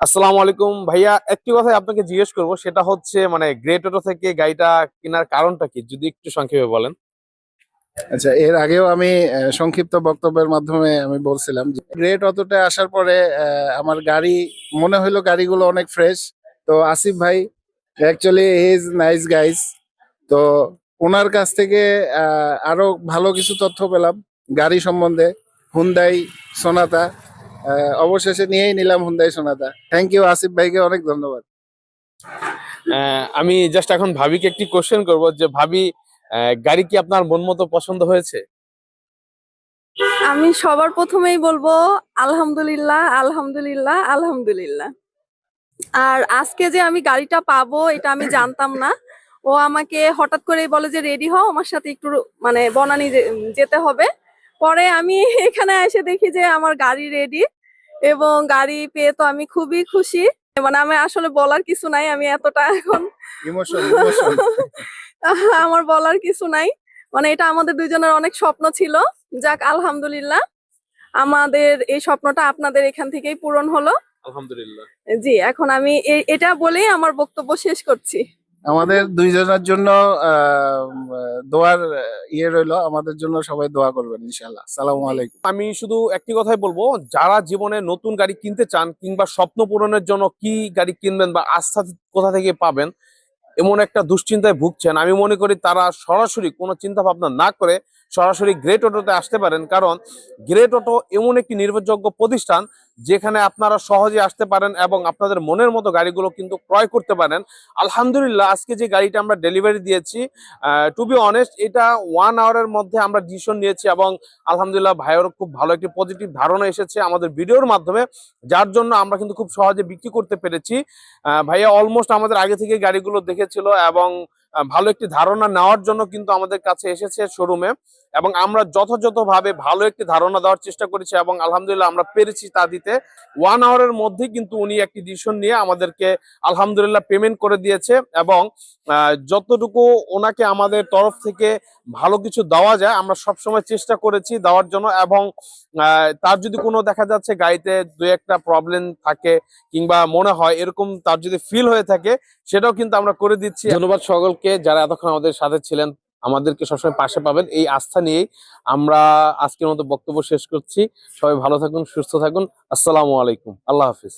আসসালামু আলাইকুম ভাইয়া, একটি কথাই আপনাকে জিজ্ঞেস করব, সেটা হচ্ছে মানে গ্রেট অটো থেকে গাড়িটা কেনার কারণটা কি, যদি একটু সংক্ষেপে বলেন। আচ্ছা, এর আগেও আমি সংক্ষিপ্ত বক্তব্যের মাধ্যমে আমি বলছিলাম যে গ্রেট অতটা আসার পরে আমার গাড়ি মনে হলো গাড়িগুলো অনেক ফ্রেশ। তো আসিফ ভাই actually he is nice guys. তো ওনার কাছ থেকে আরো ভালো কিছু তথ্য পেলাম গাড়ি সম্বন্ধে। হুন্ডাই সোনাতা, অবশেষে নিয়েই নিলাম Hyundai Sonata. Thank you Asif ভাইকে, অনেক ধন্যবাদ। আমি জাস্ট এখন ভাবিকে একটি কোশ্চেন করব যে ভাবি, গাড়ি কি আপনার মন মতো পছন্দ হয়েছে? আমি সবার প্রথমেই বলবো আলহামদুলিল্লাহ, আলহামদুলিল্লাহ, আলহামদুলিল্লাহ। আর আজকে যে আমি গাড়িটা পাবো এটা আমি জানতাম না। ও আমাকে হঠাৎ করেই বলে যে রেডি হও, আমার সাথে একটু মানে বনানী যেতে হবে। পরে আমি এখানে এসে দেখি যে আমার গাড়ি রেডি, এবং গাড়ি পেয়ে তো আমি খুবই খুশি। মানে আমি আসলে বলার কিছু নাই, আমি এতটা এখন ইমোশন ইমোশন। আমার বলার কিছু নাই। মানে এটা আমাদের দুইজনের অনেক স্বপ্ন ছিল। যাক আলহামদুলিল্লাহ, আমাদের এই স্বপ্নটা আপনাদের এখান থেকেই পূরণ হলো। আলহামদুলিল্লাহ। জি, এখন আমি এটা বলেই আমার বক্তব্য শেষ করছি। আমাদের দুইজনের জন্য দোয়ার রইলো, আমাদের জন্য সবাই দোয়া করবেন ইনশাআল্লাহ। আসসালামু জি। আলাইকুম। আমি শুধু একটি কথাই বলবো, যারা জীবনে নতুন গাড়ি কিনতে চান কিংবা স্বপ্ন পূরণের জন্য কি গাড়ি কিনবেন বা আস্থা কোথা থেকে পাবেন এমন একটা দুশ্চিন্তায় ভুগছেন, আমি মনে করি তারা সরাসরি কোনো চিন্তা ভাবনা না করে সরাসরি গ্রেট অটোতে আসতে পারেন। কারণ গ্রেট অটো এমন একটি নির্ভরযোগ্য প্রতিষ্ঠান যেখানে আপনারা সহজে আসতে পারেন এবং আপনাদের মনের মতো গাড়িগুলো কিন্তু ক্রয় করতে পারেন। আলহামদুলিল্লাহ, আজকে যে গাড়িটা আমরা ডেলিভারি দিয়েছি, টু বি অনেস্ট, এটা 1 আওয়ারের মধ্যে আমরা ডিসিশন নিয়েছি এবং আলহামদুলিল্লাহ ভাইয়েরও খুব ভালো একটি পজিটিভ ধারণা এসেছে আমাদের ভিডিওর মাধ্যমে, যার জন্য আমরা কিন্তু খুব সহজে বিক্রি করতে পেরেছি। ভাইয়া অলমোস্ট আমাদের আগে থেকে গাড়িগুলো দেখেছিল এবং ভালো একটি ধারণা নেওয়ার জন্য কিন্তু আমাদের কাছে এসেছে শোরুমে, এবং আমরা যথাযথভাবে ভালো একটি ধারণা দেওয়ার চেষ্টা করেছি এবং আলহামদুলিল্লাহ আমরা পেরেছি তা দিতে। 1 আওয়ারের মধ্যে কিন্তু উনি একটি ডিসিশন নিয়ে আমাদেরকে আলহামদুলিল্লাহ পেমেন্ট করে দিয়েছে, এবং যতটুকু ওনাকে আমাদের তরফ থেকে ভালো কিছু দেওয়া যায় আমরা সবসময় চেষ্টা করেছি দেওয়ার জন্য। এবং তার যদি কোনো দেখা যাচ্ছে গাড়িতে দু একটা প্রবলেম থাকে কিংবা মনে হয় এরকম তার যদি ফিল হয়ে থাকে, সেটাও কিন্তু আমরা করে দিচ্ছি। ধন্যবাদ সকলকে যারা এতক্ষণ আমাদের সাথে ছিলেন, আমাদেরকে সবসময় পাশে পাবেন এই আস্থা নিয়েই আমরা আজকের মতো বক্তব্য শেষ করছি। সবাই ভালো থাকুন, সুস্থ থাকুন। আসসালামু আলাইকুম, আল্লাহ হাফিজ।